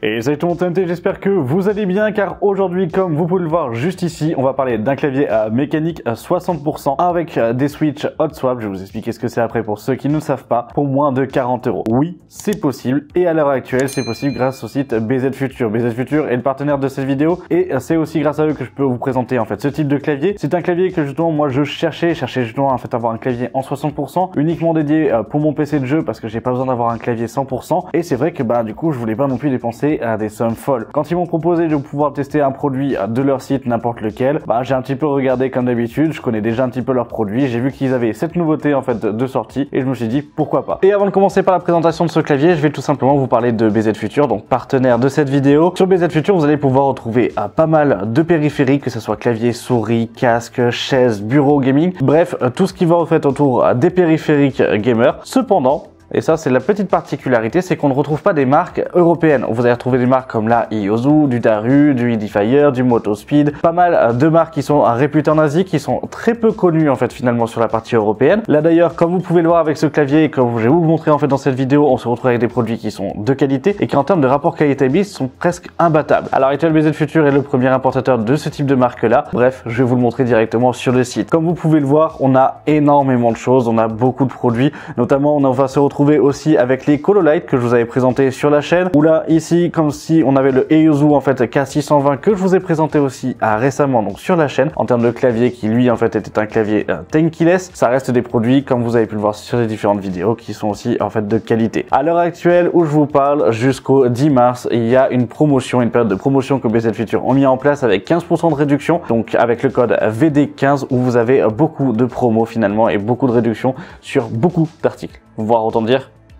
Et salut tout le monde, TNT, j'espère que vous allez bien car aujourd'hui, comme vous pouvez le voir juste ici, on va parler d'un clavier mécanique à 60% avec des switches hot swap. Je vais vous expliquer ce que c'est après pour ceux qui ne le savent pas, pour moins de 40 €. Oui, c'est possible et à l'heure actuelle, c'est possible grâce au site BZ Future. BZ Future est le partenaire de cette vidéo et c'est aussi grâce à eux que je peux vous présenter en fait ce type de clavier. C'est un clavier que justement moi je cherchais justement en fait avoir un clavier en 60% uniquement dédié pour mon PC de jeu parce que j'ai pas besoin d'avoir un clavier 100% et c'est vrai que du coup je voulais pas non plus dépenser à des sommes folles. Quand ils m'ont proposé de pouvoir tester un produit de leur site, n'importe lequel, j'ai un petit peu regardé comme d'habitude, je connais déjà un petit peu leurs produits, j'ai vu qu'ils avaient cette nouveauté en fait de sortie et je me suis dit pourquoi pas. Et avant de commencer par la présentation de ce clavier, je vais tout simplement vous parler de BZ Future, donc partenaire de cette vidéo. Sur BZ Future, vous allez pouvoir retrouver pas mal de périphériques, que ce soit clavier, souris, casque, chaise, bureau, gaming, bref, tout ce qui va en fait autour des périphériques gamer. Cependant, et ça c'est la petite particularité, c'est qu'on ne retrouve pas des marques européennes. Vous allez retrouver des marques comme la Iozu, du Daru, du Edifier, du Motospeed, pas mal de marques qui sont réputées en Asie, qui sont très peu connues en fait finalement sur la partie européenne. Là d'ailleurs, comme vous pouvez le voir avec ce clavier et comme je vais vous le montrer en fait dans cette vidéo, on se retrouve avec des produits qui sont de qualité et qui en termes de rapport qualité-prix sont presque imbattables. À l'heure actuelle, BZ Future est le premier importateur de ce type de marque là. Bref, je vais vous le montrer directement sur le site. Comme vous pouvez le voir, on a énormément de choses, on a beaucoup de produits, notamment on va se retrouver aussi avec les Cololight que je vous avais présenté sur la chaîne, ou là ici comme si on avait le Iozu en fait K620 que je vous ai présenté aussi récemment donc sur la chaîne, en termes de clavier qui lui en fait était un clavier tankless. Ça reste des produits comme vous avez pu le voir sur les différentes vidéos qui sont aussi en fait de qualité. À l'heure actuelle où je vous parle, jusqu'au 10 mars, il y a une promotion, une période de promotion que BZ Future ont mis en place avec 15% de réduction, donc avec le code VD15 où vous avez beaucoup de promos finalement et beaucoup de réduction sur beaucoup d'articles, voire autant dire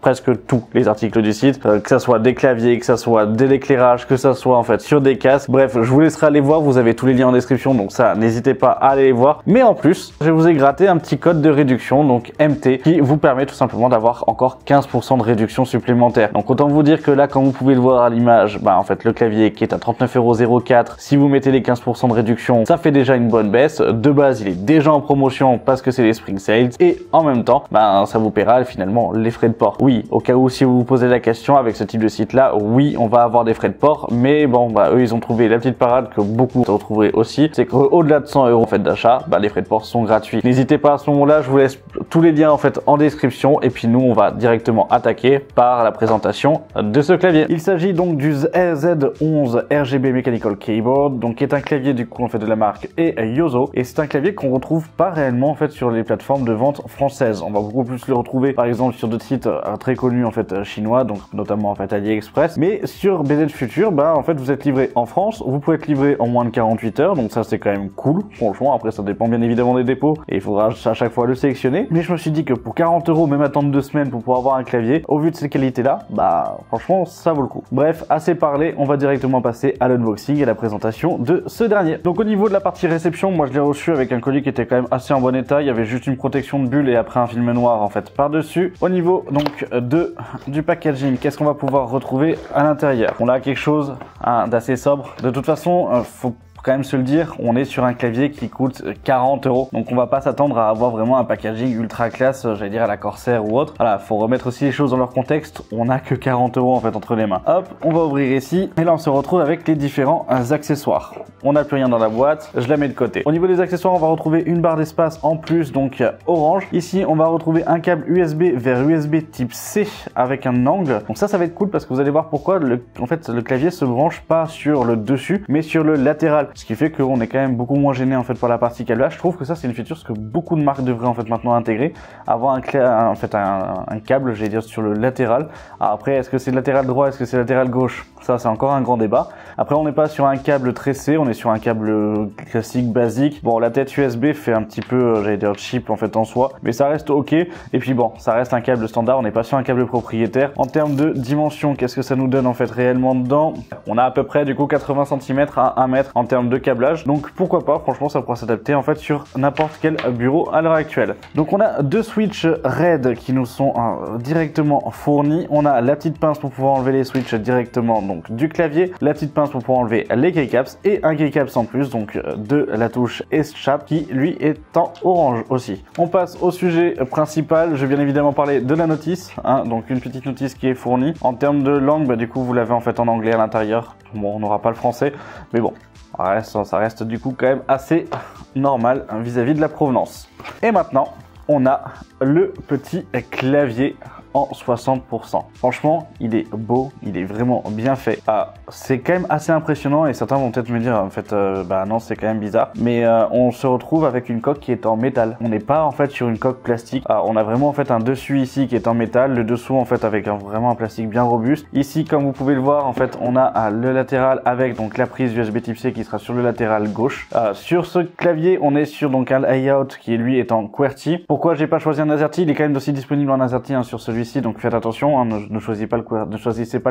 presque tous les articles du site, que ça soit des claviers, que ça soit de l'éclairage, que ça soit en fait sur des casques. Bref, je vous laisserai aller voir, vous avez tous les liens en description, donc ça, n'hésitez pas à aller les voir. Mais en plus, je vous ai gratté un petit code de réduction, donc MT, qui vous permet tout simplement d'avoir encore 15% de réduction supplémentaire. Donc autant vous dire que là, comme vous pouvez le voir à l'image, en fait, le clavier qui est à 39,04 €, si vous mettez les 15% de réduction, ça fait déjà une bonne baisse. De base, il est déjà en promotion parce que c'est les Spring Sales, et en même temps, ça vous paiera finalement les frais de port. Oui, au cas où si vous vous posez la question avec ce type de site là, oui on va avoir des frais de port, mais bon eux ils ont trouvé la petite parade que beaucoup retrouverez aussi, c'est qu'au-delà de 100 € en fait d'achat, les frais de port sont gratuits. N'hésitez pas à ce moment là, je vous laisse tous les liens en fait en description et puis nous on va directement attaquer par la présentation de ce clavier. Il s'agit donc du Z11 RGB Mechanical Keyboard, donc qui est un clavier du coup en fait de la marque Iozu, et c'est un clavier qu'on retrouve pas réellement en fait sur les plateformes de vente françaises. On va beaucoup plus le retrouver par exemple sur d'autres sites très connus en fait chinois, donc notamment en fait AliExpress, mais sur BZ Future en fait vous êtes livré en France, vous pouvez être livré en moins de 48 heures, donc ça c'est quand même cool franchement. Après ça dépend bien évidemment des dépôts et il faudra à chaque fois le sélectionner, mais je me suis dit que pour 40 € même attendre 2 semaines pour pouvoir avoir un clavier, au vu de ces qualités là, franchement ça vaut le coup. Bref, assez parlé, on va directement passer à l'unboxing et la présentation de ce dernier. Donc au niveau de la partie réception, moi je l'ai reçu avec un colis qui était quand même assez en bon état, il y avait juste une protection de bulle et après un film noir en fait par dessus. Au niveau donc du packaging, qu'est-ce qu'on va pouvoir retrouver à l'intérieur? On a quelque chose d'assez sobre. De toute façon, faut quand même se le dire, on est sur un clavier qui coûte 40 €, donc on va pas s'attendre à avoir vraiment un packaging ultra classe, j'allais dire à la Corsair ou autre. Voilà, faut remettre aussi les choses dans leur contexte, on a que 40 € en fait entre les mains. Hop, on va ouvrir ici, et là on se retrouve avec les différents accessoires. On n'a plus rien dans la boîte, je la mets de côté. Au niveau des accessoires, on va retrouver une barre d'espace en plus, donc orange. Ici, on va retrouver un câble USB vers USB type C avec un angle. Donc ça va être cool parce que vous allez voir pourquoi en fait le clavier se branche pas sur le dessus, mais sur le latéral. Ce qui fait qu'on est quand même beaucoup moins gêné en fait par la partie câblage. Je trouve que ça c'est une feature que beaucoup de marques devraient en fait maintenant intégrer, avoir un câble, j'allais dire, sur le latéral. Alors après, est-ce que c'est latéral droit, est-ce que c'est latéral gauche? Ça c'est encore un grand débat. Après on n'est pas sur un câble tressé, on est sur un câble classique basique. Bon, la tête USB fait un petit peu, j'allais dire cheap en fait en soi, mais ça reste ok. Et puis bon, ça reste un câble standard, on n'est pas sur un câble propriétaire. En termes de dimension, qu'est-ce que ça nous donne en fait réellement dedans? On a à peu près du coup 80 cm à 1 mètre en termes termes de câblage. Donc pourquoi pas, franchement ça pourra s'adapter en fait sur n'importe quel bureau à l'heure actuelle. Donc on a deux switches RAID qui nous sont directement fournis. On a la petite pince pour pouvoir enlever les switches directement donc du clavier, la petite pince pour pouvoir enlever les keycaps et un keycaps en plus donc de la touche Escape qui lui est en orange aussi. On passe au sujet principal. Je vais bien évidemment parler de la notice, donc une petite notice qui est fournie. En termes de langue, bah, du coup vous l'avez en fait en anglais à l'intérieur. Bon, on n'aura pas le français, mais bon, ça reste du coup quand même assez normal vis-à-vis de la provenance. Et maintenant, on a le petit clavier en 60%. Franchement, il est beau, il est vraiment bien fait. C'est quand même assez impressionnant et certains vont peut-être me dire en fait bah non, c'est quand même bizarre, mais on se retrouve avec une coque qui est en métal. On n'est pas en fait sur une coque plastique. On a vraiment en fait un dessus ici qui est en métal, le dessous en fait avec vraiment un plastique bien robuste. Ici, comme vous pouvez le voir, en fait on a le latéral avec donc la prise USB Type C qui sera sur le latéral gauche. Sur ce clavier, on est sur donc un layout qui lui est en QWERTY. Pourquoi j'ai pas choisi un AZERTY? Il est quand même aussi disponible en AZERTY sur celui-ci, donc faites attention, ne choisissez pas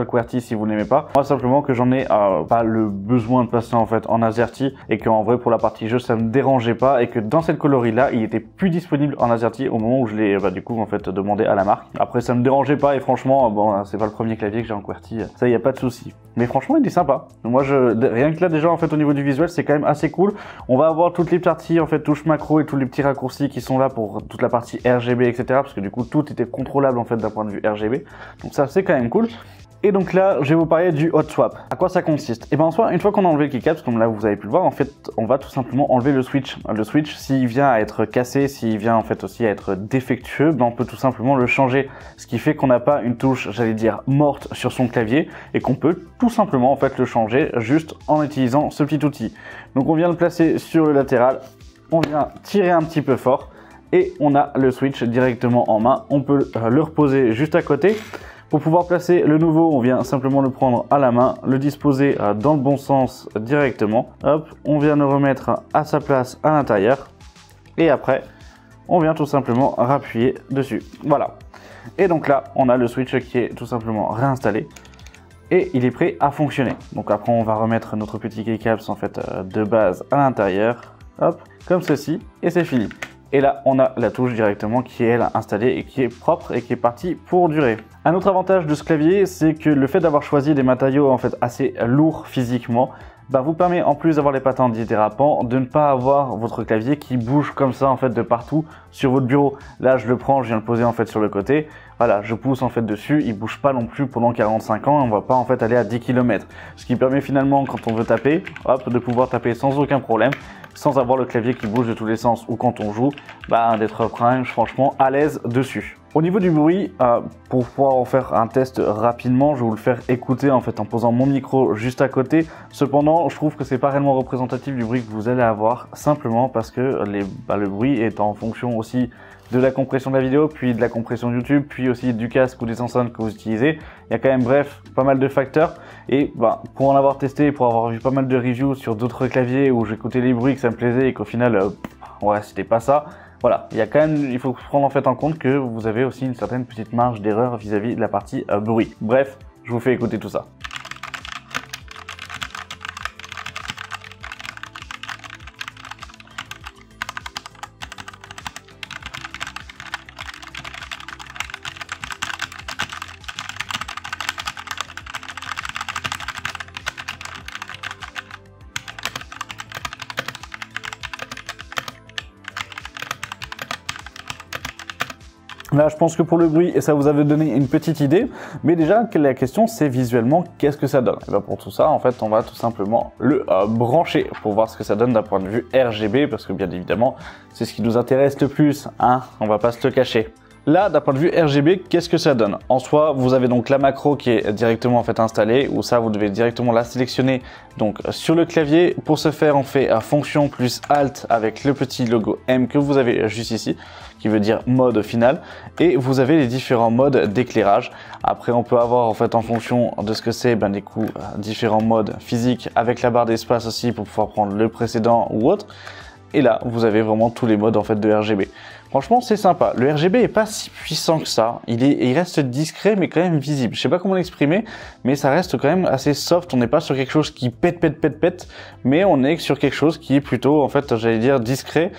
le QWERTY si vous n'aimez pas. Moi simplement que j'en ai pas le besoin de passer en fait en AZERTY et qu'en vrai pour la partie jeu ça me dérangeait pas et que dans cette coloris là il était plus disponible en AZERTY au moment où je l'ai du coup en fait demandé à la marque. Après ça me dérangeait pas et franchement bon c'est pas le premier clavier que j'ai en QWERTY, ça y a pas de souci. Mais franchement il est sympa. Moi rien que là déjà en fait au niveau du visuel c'est quand même assez cool. On va avoir toutes les parties en fait touches macro et tous les petits raccourcis qui sont là pour toute la partie RGB etc, parce que du coup tout était contrôlable en fait d'un point de vue RGB, donc ça c'est quand même cool. Et donc là, je vais vous parler du hot swap. À quoi ça consiste? Et bien en soi, une fois qu'on a enlevé le keycaps, comme là vous avez pu le voir, en fait, on va tout simplement enlever le switch. Le switch, s'il vient à être cassé, s'il vient en fait aussi à être défectueux, ben on peut tout simplement le changer. Ce qui fait qu'on n'a pas une touche, j'allais dire, morte sur son clavier et qu'on peut tout simplement en fait le changer juste en utilisant ce petit outil. Donc on vient le placer sur le latéral, on vient tirer un petit peu fort et on a le switch directement en main. On peut le reposer juste à côté. Pour pouvoir placer le nouveau, on vient simplement le prendre à la main, le disposer dans le bon sens directement. Hop, on vient le remettre à sa place à l'intérieur. Et après, on vient tout simplement rappuyer dessus. Voilà. Et donc là, on a le switch qui est tout simplement réinstallé. Et il est prêt à fonctionner. Donc après, on va remettre notre petit keycaps en fait de base à l'intérieur. Hop, comme ceci. Et c'est fini. Et là, on a la touche directement qui est elle installée et qui est propre et qui est partie pour durer. Un autre avantage de ce clavier, c'est que le fait d'avoir choisi des matériaux en fait assez lourds physiquement, vous permet en plus d'avoir les patins antidérapants de ne pas avoir votre clavier qui bouge comme ça en fait de partout sur votre bureau. Là, je le prends, je viens le poser en fait sur le côté. Voilà, je pousse en fait dessus, il bouge pas non plus pendant 45 ans, on va pas en fait aller à 10 km. Ce qui permet finalement quand on veut taper, hop, de pouvoir taper sans aucun problème, sans avoir le clavier qui bouge de tous les sens ou quand on joue, d'être franchement à l'aise dessus. Au niveau du bruit, pour pouvoir en faire un test rapidement, je vais vous le faire écouter en fait en posant mon micro juste à côté. Cependant, je trouve que c'est pas réellement représentatif du bruit que vous allez avoir, simplement parce que le bruit est en fonction aussi de la compression de la vidéo, puis de la compression YouTube, puis aussi du casque ou des enceintes que vous utilisez. Il y a quand même, bref, pas mal de facteurs. Et pour en avoir testé, pour avoir vu pas mal de reviews sur d'autres claviers où j'écoutais les bruits, que ça me plaisait et qu'au final, ouais, c'était pas ça. Voilà, il faut prendre en fait en compte que vous avez aussi une certaine petite marge d'erreur vis-à-vis de la partie bruit. Bref, je vous fais écouter tout ça. Là, je pense que pour le bruit, et ça vous avait donné une petite idée, mais déjà, la question, c'est visuellement, qu'est-ce que ça donne? Et pour tout ça, en fait, on va tout simplement le brancher pour voir ce que ça donne d'un point de vue RGB, parce que bien évidemment, c'est ce qui nous intéresse le plus, hein, on va pas se le cacher. Là, d'un point de vue RGB, qu'est-ce que ça donne? En soi, vous avez donc la macro qui est directement en fait installée, ou ça, vous devez directement la sélectionner donc sur le clavier. Pour ce faire, on fait fonction plus Alt avec le petit logo M que vous avez juste ici, qui veut dire mode final, et vous avez les différents modes d'éclairage. Après, on peut avoir en fait en fonction de ce que c'est, des coups différents modes physiques avec la barre d'espace aussi pour pouvoir prendre le précédent ou autre. Et là, vous avez vraiment tous les modes en fait de RGB. Franchement, c'est sympa. Le RGB est pas si puissant que ça. Il reste discret, mais quand même visible. Je sais pas comment l'exprimer, mais ça reste quand même assez soft. On n'est pas sur quelque chose qui pète, mais on est sur quelque chose qui est plutôt, en fait, j'allais dire discret,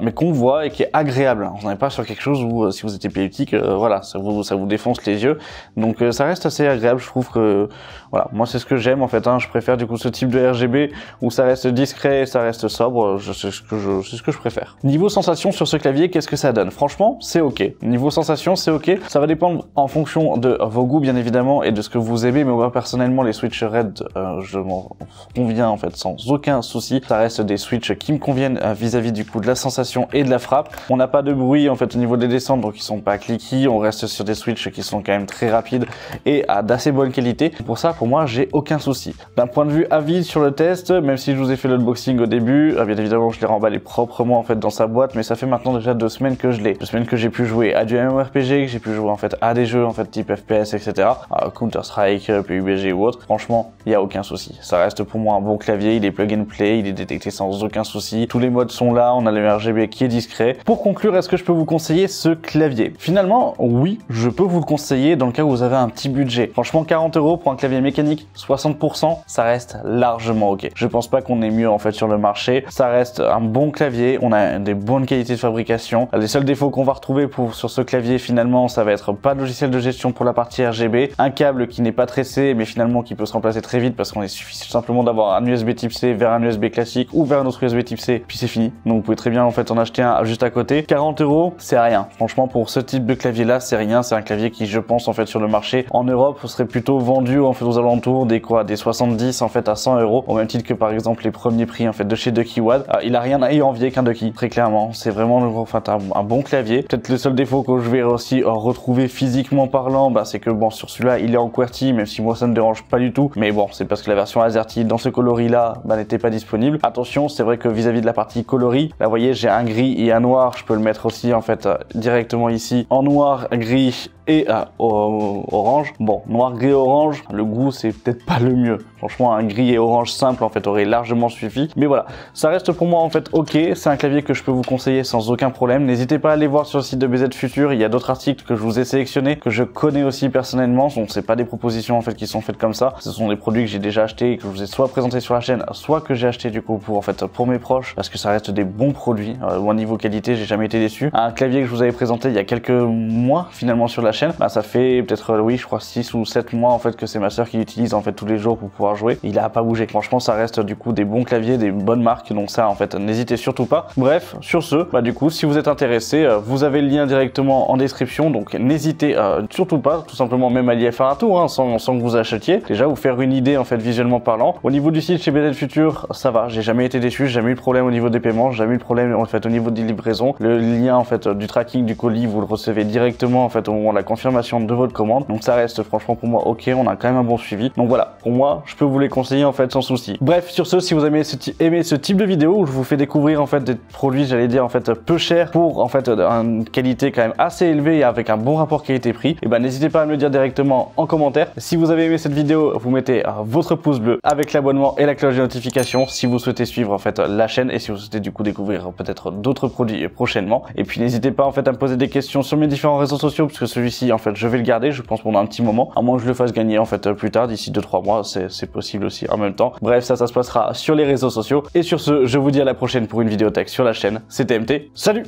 mais qu'on voit et qui est agréable. On n'est pas sur quelque chose où, si vous êtes épileptique, voilà, ça vous défonce les yeux. Donc, ça reste assez agréable. Je trouve que, voilà, moi, c'est ce que j'aime, en fait, hein. Je préfère, du coup, ce type de RGB où ça reste discret, ça reste sobre. C'est ce que je préfère. Niveau sensation sur ce clavier, qu'est-ce que ça donne? Franchement, c'est ok. Niveau sensation, c'est ok. Ça va dépendre en fonction de vos goûts, bien évidemment, et de ce que vous aimez. Mais moi, personnellement, les Switch Red, je m'en conviens, en fait, sans aucun souci. Ça reste des Switch qui me conviennent vis-à-vis du coup de la sensation et de la frappe. On n'a pas de bruit, en fait, au niveau des descentes, donc ils sont pas cliqués. On reste sur des Switch qui sont quand même très rapides et d'assez bonne qualité. Pour ça, pour moi, j'ai aucun souci. D'un point de vue avis sur le test, même si je vous ai fait l'unboxing au début, bien évidemment, je l'ai remballé proprement, en fait, dans sa boîte, mais ça fait maintenant déjà 2 semaines que je l'ai. 2 semaines que j'ai pu jouer à du MMORPG, que j'ai pu jouer, en fait, à des jeux, en fait, type FPS, etc. Counter-Strike, PUBG ou autre. Franchement, il y a aucun souci. Ça reste pour moi un bon clavier, il est plug and play, il est détecté sans aucun souci. Tous les modes sont là, on a le RGB qui est discret. Pour conclure, est-ce que je peux vous conseiller ce clavier? Finalement, oui, je peux vous le conseiller dans le cas où vous avez un petit budget. Franchement, 40 € pour un clavier mécanique, 60%, ça reste largement ok. Je pense pas qu'on ait mieux, en fait, sur le marché. Ça reste un bon clavier, on a des bonnes qualités de fabrication. Les seuls défauts qu'on va retrouver sur ce clavier, finalement, ça va être pas de logiciel de gestion pour la partie RGB, un câble qui n'est pas tressé, mais finalement qui peut se remplacer très vite parce qu'on est suffit simplement d'avoir un USB type C vers un USB classique ou vers un autre USB type C, puis c'est fini. Donc vous pouvez très bien, en fait, en acheter un juste à côté. 40 €, c'est rien. Franchement, pour ce type de clavier là, c'est rien. C'est un clavier qui, je pense, en fait, sur le marché en Europe serait plutôt vendu, en fait, aux alentours des 70, en fait, à 100 €, au même titre que par exemple les premiers prix, en fait, de chez DuckyWad. Il a rien à y envier qu'un Ducky, très clairement. C'est vraiment, enfin, un bon clavier. Peut-être le seul défaut que je vais aussi retrouver physiquement parlant, c'est que bon, sur celui-là, il est en QWERTY, même si moi ça me dérange pas du tout. Mais bon, c'est parce que la version AZERTY dans ce coloris là n'était pas disponible. Attention, c'est vrai que vis-à-vis de la partie coloris, là vous voyez, j'ai un gris et un noir. Je peux le mettre aussi, en fait, directement ici en noir, gris et orange. Bon, noir, gris, orange, le goût c'est peut-être pas le mieux. Franchement, un gris et orange simple, en fait, aurait largement suffi. Mais voilà, ça reste pour moi, en fait, ok. C'est un clavier que je peux vous conseiller sans aucun problème. N'hésitez pas à aller voir sur le site de BZ Future. Il y a d'autres articles que je vous ai sélectionnés, que je connais aussi personnellement. Donc c'est pas des propositions, en fait, qui sont faites comme ça. Ce sont des produits que j'ai déjà achetés et que je vous ai soit présentés sur la chaîne, soit que j'ai acheté du coup pour mes proches, parce que ça reste des bons produits. Au niveau qualité, j'ai jamais été déçu. Un clavier que je vous avais présenté il y a quelques mois finalement sur la chaîne, ça fait peut-être, oui, je crois 6 ou 7 mois, en fait, que c'est ma sœur qui l'utilise, en fait, tous les jours pour pouvoir jouer. Il a pas bougé. Franchement, ça reste du coup des bons claviers, des bonnes marques. Donc ça, en fait, n'hésitez surtout pas. Bref, sur ce, du coup, si vous êtes intéressé, vous avez le lien directement en description. Donc n'hésitez surtout pas, tout simplement, même à y faire un tour, hein, sans que vous achetiez. Déjà, vous faire une idée, en fait, visuellement parlant. Au niveau du site chez BZ Future, ça va. J'ai jamais été déçu. J'ai jamais eu de problème au niveau des paiements. J'ai jamais eu de problème, en fait, au niveau des livraisons. Le lien, en fait, du tracking du colis, vous le recevez directement, en fait, au moment de la confirmation de votre commande. Donc ça reste, franchement, pour moi, ok. On a quand même un bon suivi. Donc voilà, pour moi, je peux vous les conseiller, en fait, sans souci. Bref, sur ce, si vous aimez ce type de vidéo où je vous fais découvrir, en fait, des produits, j'allais dire, en fait, peu chers pour, en fait, une qualité quand même assez élevée et avec un bon rapport qualité-prix, et n'hésitez pas à me le dire directement en commentaire. Si vous avez aimé cette vidéo, vous mettez votre pouce bleu avec l'abonnement et la cloche de notification si vous souhaitez suivre, en fait, la chaîne et si vous souhaitez du coup découvrir peut-être d'autres produits prochainement. Et puis n'hésitez pas, en fait, à me poser des questions sur mes différents réseaux sociaux, parce que celui-ci, en fait, je vais le garder, je pense, pendant un petit moment, à moins que je le fasse gagner, en fait, plus tard, d'ici 2-3 mois, c'est possible aussi en même temps. Bref, ça se passera sur les réseaux sociaux. Et sur ce, je vous dis à la prochaine pour une vidéo tech sur la chaîne. C'était MT, salut!